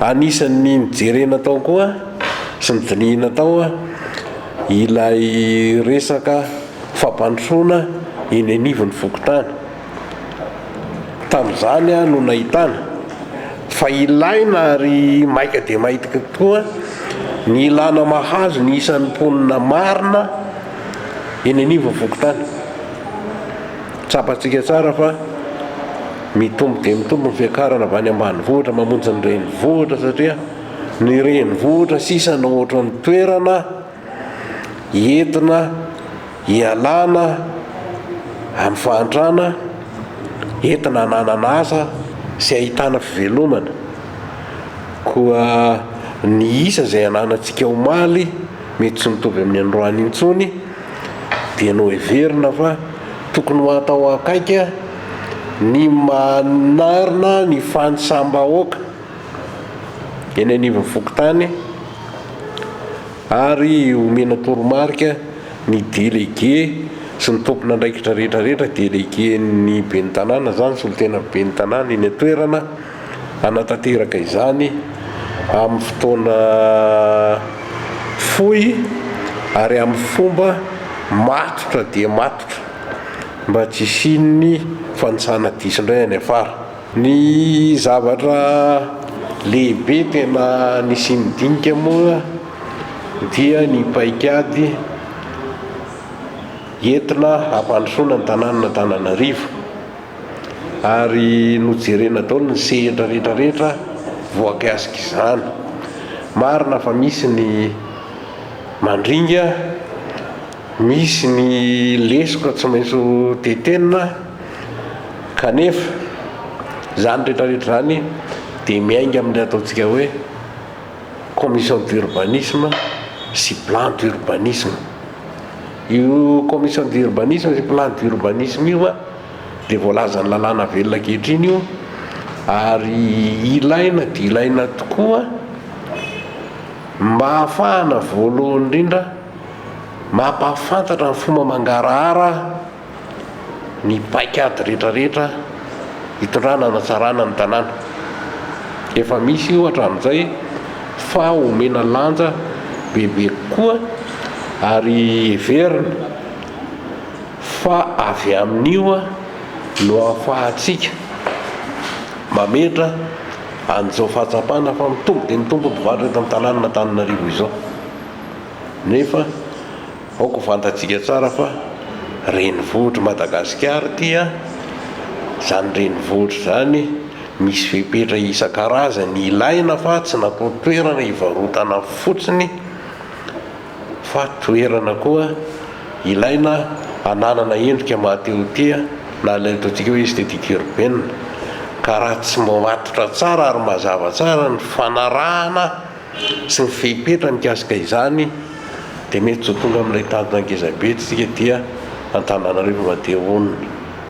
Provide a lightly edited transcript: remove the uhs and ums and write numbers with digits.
anisan'ny nijerena tao koa sy nydinihina tao ilay resaka fampandrosoana eny anivon'ny vokotany. Tamin'izany no nahitana fa ilaina ary maika dia maika tokoa ny ilana mahazo ny isan'ny mponina marina eny anivon'ny vokotany. Tsapantsika tsara fa mitombo dia mitombo ny fiakarana avy any ambanivohitra mamonjy ny renivohitra, satria ny renivohitra sisa no ohatra ny toerana entina hialana amin'ny fahantrana, entina hananana asa sy ahitana fivelomana. Koa ny isa izay ananantsika omaly mety tsy mitovy amin'ny androany intsony dia no heverina fa tokony ho atao akaika ny manarina ny fanisambahoaka eny anivon'ny vokotany, ary omena toromarika ny délégué sy ny tompona andraikitra rehetrarehetra, délégué ny ben'ny tanàna zany, solotena ben'ny tanàna eny atoerana, anatanteraka izany amin'ny fotoana fohy ary amin'ny fomba matotra dia matotra mba tsy hisian'ny fanisana diso indray any afara. Ny zavatra lehibe tena nisian-dinika moa dia ny paikady entina hampandrosoana ny tanànan'Antananarivo, ary nojerena tao ny sehatra rehetrarehetra voakasika izany. Marina fa misy ny mandringa, misy ny lesoka tsy maintsy tetenina, kanefa zany rehetrarehetra zany dia miainga amin'ny ataontsika hoe commission d'urbanisme sy plan d'urbanisme. Io commission d'urbanisme sy plan d'urbanisme io dia voalazan'ny lalàna velona ankehitriny io, ary ilaina dia ilaina tokoa mba ahafahana voalohany indrindra mampahafantatra ny fomba mangarahara ny paikady rehetrarehetra hitondrana hanatsarana ny tanàna. Efa misy ohatra amin'izay fa omena lanja bebe koa, ary heverina fa avy amin'io no ahafahantsika mametra an'izao fahatsapana fa mitombo dia mitombo mpivarotra eto amin'ny tanànan'Antananarivo izao. Nefa aoko fantatsika tsara fa renivohitra Madagasikara tia, zany renivohitra zany misy fepetra isan-karazany ilaina, fa tsy natao toerana hivarotana fotsiny fa toerana koa ilaina hananana endrika mahatehotea na ilay ataontsika hoe esthétique urbaine. Ka raha tsy mamatotra tsara ary mazava tsara ny fanarahana sy ny fepetra mikasika izany dia mety ho tonga amin'ilay tanjona ngezabe tsika dia Antananarivo mahatea honina.